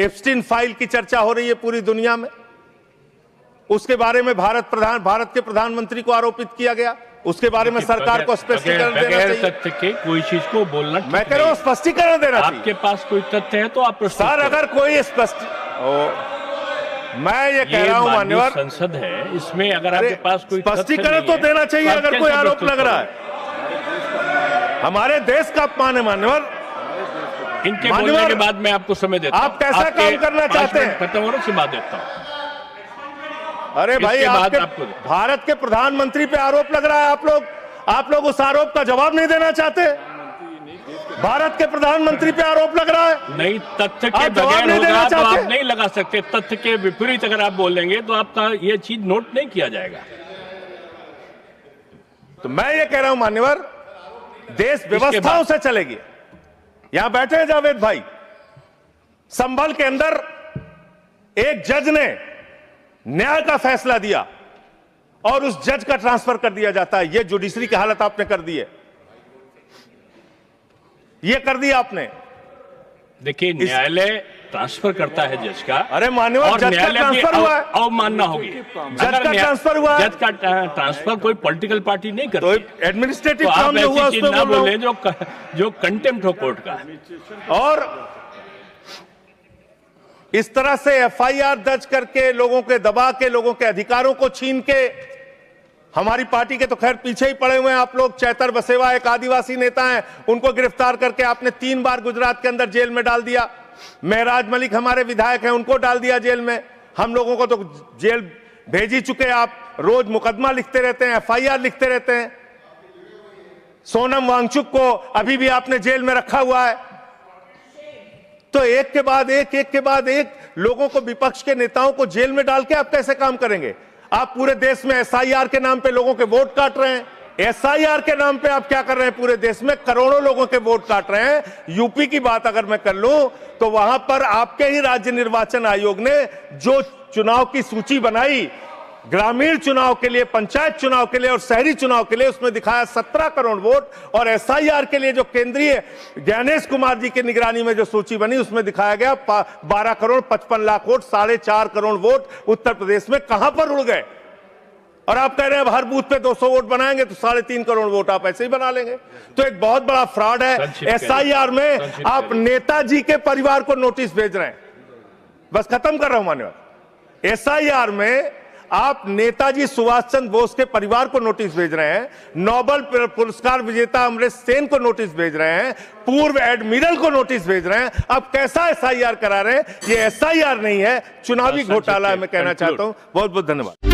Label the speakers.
Speaker 1: Epstein file की चर्चा हो रही है पूरी दुनिया में, उसके बारे में भारत के प्रधानमंत्री को आरोपित किया गया, उसके बारे में सरकार को स्पष्टीकरण देना चाहिए।
Speaker 2: तथ्य के कोई चीज को बोलना,
Speaker 1: मैं कह रहा हूं स्पष्टीकरण देना चाहिए।
Speaker 2: आपके पास कोई तथ्य है तो आप
Speaker 1: सर, अगर कोई मैं ये कह रहा हूं मान्यवर,
Speaker 2: संसद है, इसमें अगर आपके पास कोई
Speaker 1: स्पष्टीकरण तो देना चाहिए। अगर कोई आरोप लग रहा है, हमारे देश का अपमान है मान्यवर।
Speaker 2: इनके बोलने के बाद मैं आपको समय देता हूं।
Speaker 1: आप कैसा काम करना चाहते हैं?
Speaker 2: खत्म होने से बाद देता हूं।
Speaker 1: अरे भाई, आपके भारत के प्रधानमंत्री पे आरोप लग रहा है, आप लोग उस आरोप का जवाब नहीं देना चाहते। भारत के प्रधानमंत्री पे आरोप लग रहा है,
Speaker 2: नहीं, तथ्य के बगैर होगा तो आप नहीं लगा सकते। तथ्य के विपरीत अगर आप बोलेंगे तो आपका ये चीज नोट नहीं किया जाएगा।
Speaker 1: तो मैं ये कह रहा हूं मान्यवर, देश व्यवस्थाओं से चलेगी। यहां बैठे हैं जावेद भाई, संभल के अंदर एक जज ने न्याय का फैसला दिया और उस जज का ट्रांसफर कर दिया जाता है। यह जुडिशरी की हालत आपने कर दी है, ये कर दिया आपने।
Speaker 2: देखिए, न्यायालय ट्रांसफर करता है जज का।
Speaker 1: अरे मान्यवर, जज का ट्रांसफर हुआ है,
Speaker 2: अवमानना होगी।
Speaker 1: जज का ट्रांसफर हुआ है,
Speaker 2: जज का ट्रांसफर कोई पॉलिटिकल पार्टी नहीं करती।
Speaker 1: तो एडमिनिस्ट्रेटिव
Speaker 2: तो
Speaker 1: काम हुआ, उस पे
Speaker 2: ना बोले जो कंटेम्प्ट हो कोर्ट का।
Speaker 1: और इस तरह से एफआईआर दर्ज करके, लोगों के दबा के, लोगों के अधिकारों को छीन के, हमारी पार्टी के तो खैर पीछे ही पड़े हुए हैं आप लोग। चैतर बसेवा एक आदिवासी नेता हैं, उनको गिरफ्तार करके आपने 3 बार गुजरात के अंदर जेल में डाल दिया। महराज मलिक हमारे विधायक हैं, उनको डाल दिया जेल में। हम लोगों को तो जेल भेज ही चुके। आप रोज मुकदमा लिखते रहते हैं, एफआईआर लिखते रहते हैं। सोनम वांगचुक को अभी भी आपने जेल में रखा हुआ है। तो एक के बाद एक लोगों को, विपक्ष के नेताओं को जेल में डाल के आप कैसे काम करेंगे? आप पूरे देश में एसआईआर के नाम पे लोगों के वोट काट रहे हैं। एसआईआर के नाम पे आप क्या कर रहे हैं? पूरे देश में करोड़ों लोगों के वोट काट रहे हैं। यूपी की बात अगर मैं कर लूं तो वहां पर आपके ही राज्य निर्वाचन आयोग ने जो चुनाव की सूची बनाई, ग्रामीण चुनाव के लिए, पंचायत चुनाव के लिए और शहरी चुनाव के लिए, उसमें दिखाया 17 करोड़ वोट। और एसआईआर के लिए जो केंद्रीय ज्ञानेश कुमार जी की निगरानी में जो सूची बनी, उसमें दिखाया गया 12 करोड़ 55 लाख वोट, 4.5 करोड़ वोट उत्तर प्रदेश में कहां पर उड़ गए? और आप कह रहे हैं हर बूथ पे 200 वोट बनाएंगे तो 3.5 करोड़ वोट आप ऐसे ही बना लेंगे। तो एक बहुत बड़ा फ्रॉड है। एसआईआर में आप नेताजी के परिवार को नोटिस भेज रहे हैं। बस खत्म कर रहा हूं मान्यवर। एसआईआर में आप नेताजी सुभाष चंद्र बोस के परिवार को नोटिस भेज रहे हैं, नोबेल पुरस्कार विजेता अमर्त्य सेन को नोटिस भेज रहे हैं, पूर्व एडमिरल को नोटिस भेज रहे हैं। अब कैसा एसआईआर करा रहे हैं? ये एसआईआर नहीं है, चुनावी घोटाला है। मैं कहना चाहता हूं। बहुत बहुत धन्यवाद।